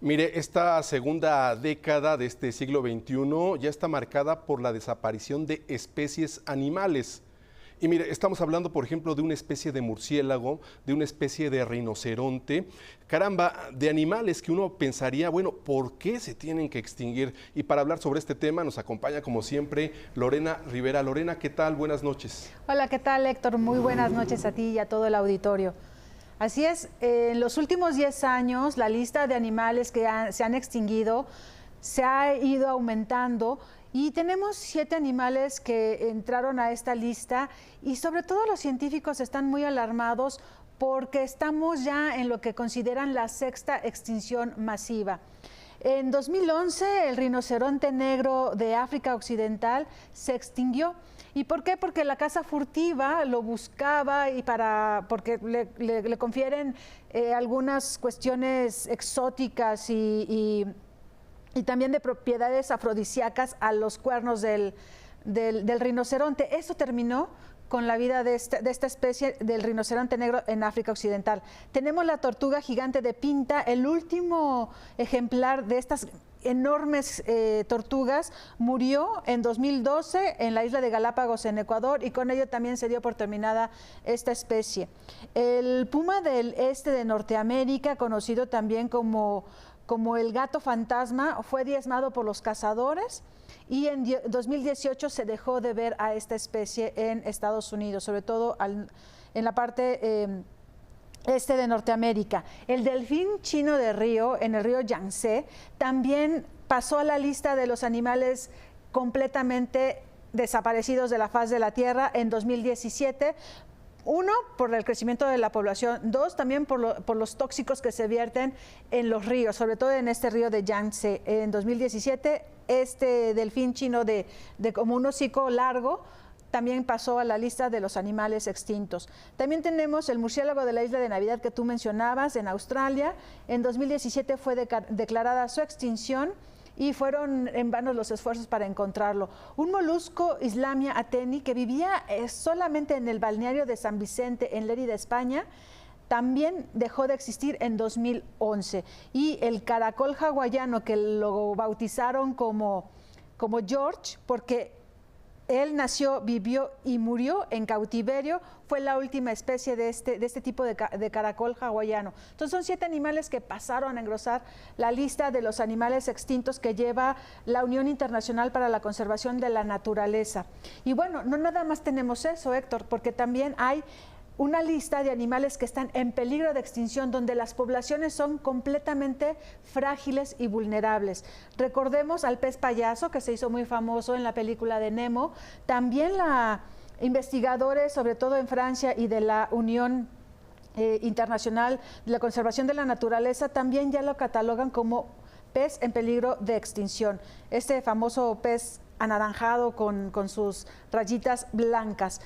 Mire, esta segunda década de este siglo XXI ya está marcada por la desaparición de especies animales. Y mire, estamos hablando, por ejemplo, de una especie de murciélago, de una especie de rinoceronte, caramba, de animales que uno pensaría, bueno, ¿por qué se tienen que extinguir? Y para hablar sobre este tema nos acompaña, como siempre, Lorena Rivera. Lorena, ¿qué tal? Buenas noches. Hola, ¿qué tal, Héctor? Muy buenas noches a ti y a todo el auditorio. Así es, en los últimos 10 años la lista de animales que se han extinguido se ha ido aumentando y tenemos 7 animales que entraron a esta lista y sobre todo los científicos están muy alarmados porque estamos ya en lo que consideran la 6ª extinción masiva. En 2011 el rinoceronte negro de África Occidental se extinguió. ¿Y por qué? Porque la caza furtiva lo buscaba y porque le confieren algunas cuestiones exóticas y también de propiedades afrodisíacas a los cuernos del rinoceronte. Esto terminó con la vida de esta especie del rinoceronte negro en África Occidental. Tenemos la tortuga gigante de Pinta, el último ejemplar de estas enormes tortugas, murió en 2012 en la isla de Galápagos en Ecuador y con ello también se dio por terminada esta especie. El puma del este de Norteamérica, conocido también como el gato fantasma, fue diezmado por los cazadores y en 2018 se dejó de ver a esta especie en Estados Unidos, sobre todo en la parte este de Norteamérica. El delfín chino de río, en el río Yangtze, también pasó a la lista de los animales completamente desaparecidos de la faz de la Tierra en 2017. 1, por el crecimiento de la población. 2, también por los tóxicos que se vierten en los ríos, sobre todo en este río de Yangtze. En 2017, este delfín chino de como un hocico largo también pasó a la lista de los animales extintos. También tenemos el murciélago de la isla de Navidad que tú mencionabas en Australia. En 2017 fue declarada su extinción y fueron en vano los esfuerzos para encontrarlo. Un molusco Islamia ateni que vivía solamente en el balneario de San Vicente en Lérida, España, también dejó de existir en 2011. Y el caracol hawaiano, que lo bautizaron como George, porque él nació, vivió y murió en cautiverio, fue la última especie de este tipo de caracol hawaiano. Entonces son 7 animales que pasaron a engrosar la lista de los animales extintos que lleva la Unión Internacional para la Conservación de la Naturaleza. Y bueno, no nada más tenemos eso, Héctor, porque también hay una lista de animales que están en peligro de extinción, donde las poblaciones son completamente frágiles y vulnerables. Recordemos al pez payaso, que se hizo muy famoso en la película de Nemo. También investigadores, sobre todo en Francia y de la Unión Internacional de la Conservación de la Naturaleza, también ya lo catalogan como pez en peligro de extinción. Este famoso pez anaranjado con sus rayitas blancas.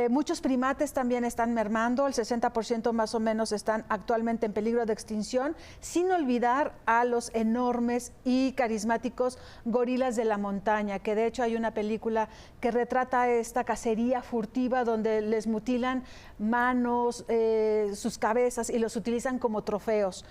Muchos primates también están mermando, el 60% más o menos están actualmente en peligro de extinción, sin olvidar a los enormes y carismáticos gorilas de la montaña, que de hecho hay una película que retrata esta cacería furtiva donde les mutilan manos, sus cabezas y los utilizan como trofeos.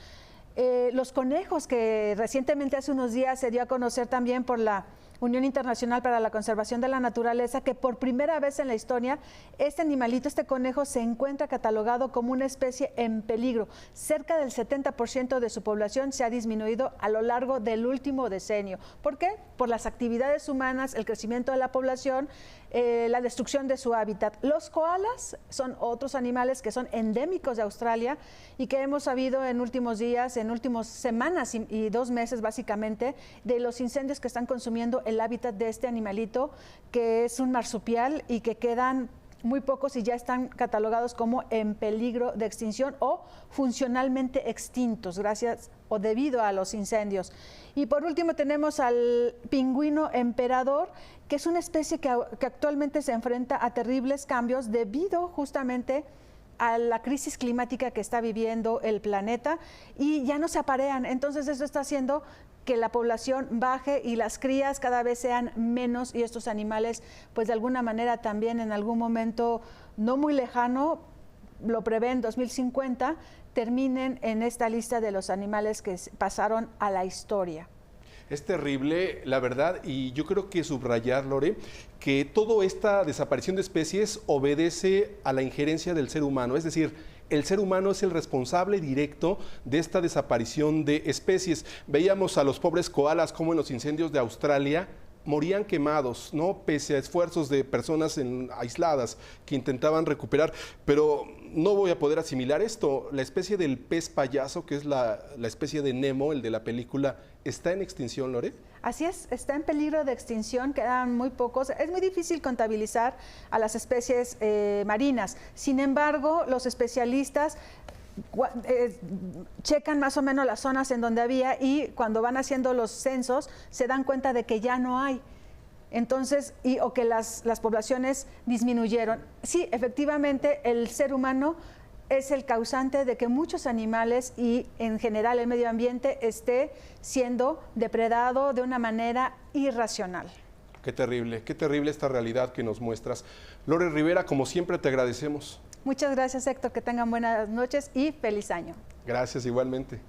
Los conejos, que recientemente hace unos días se dio a conocer también por la Unión Internacional para la Conservación de la Naturaleza, que por primera vez en la historia este animalito, este conejo, se encuentra catalogado como una especie en peligro. Cerca del 70% de su población se ha disminuido a lo largo del último decenio. ¿Por qué? Por las actividades humanas, el crecimiento de la población, la destrucción de su hábitat. Los koalas son otros animales que son endémicos de Australia y que hemos sabido en últimos días, en últimas semanas y 2 meses básicamente, de los incendios que están consumiendo el hábitat de este animalito, que es un marsupial y que quedan muy pocos y ya están catalogados como en peligro de extinción o funcionalmente extintos gracias o debido a los incendios. Y por último tenemos al pingüino emperador, que es una especie que actualmente se enfrenta a terribles cambios debido justamente a la crisis climática que está viviendo el planeta y ya no se aparean. Entonces eso está haciendo que la población baje y las crías cada vez sean menos y estos animales pues de alguna manera también en algún momento no muy lejano lo prevén 2050, terminen en esta lista de los animales que pasaron a la historia. Es terrible, la verdad, y yo creo que subrayar, Lore, que toda esta desaparición de especies obedece a la injerencia del ser humano, es decir, el ser humano es el responsable directo de esta desaparición de especies. Veíamos a los pobres koalas como en los incendios de Australia morían quemados, ¿no? Pese a esfuerzos de personas aisladas que intentaban recuperar, pero no voy a poder asimilar esto. La especie del pez payaso, que es la especie de Nemo, el de la película, ¿está en extinción, Lore? Así es, está en peligro de extinción, quedan muy pocos. Es muy difícil contabilizar a las especies marinas. Sin embargo, los especialistas checan más o menos las zonas en donde había y cuando van haciendo los censos se dan cuenta de que ya no hay. Entonces, o que las poblaciones disminuyeron. Sí, efectivamente, el ser humano es el causante de que muchos animales y en general el medio ambiente esté siendo depredado de una manera irracional. Qué terrible esta realidad que nos muestras. Lore Rivera, como siempre te agradecemos. Muchas gracias, Héctor, que tengan buenas noches y feliz año. Gracias igualmente.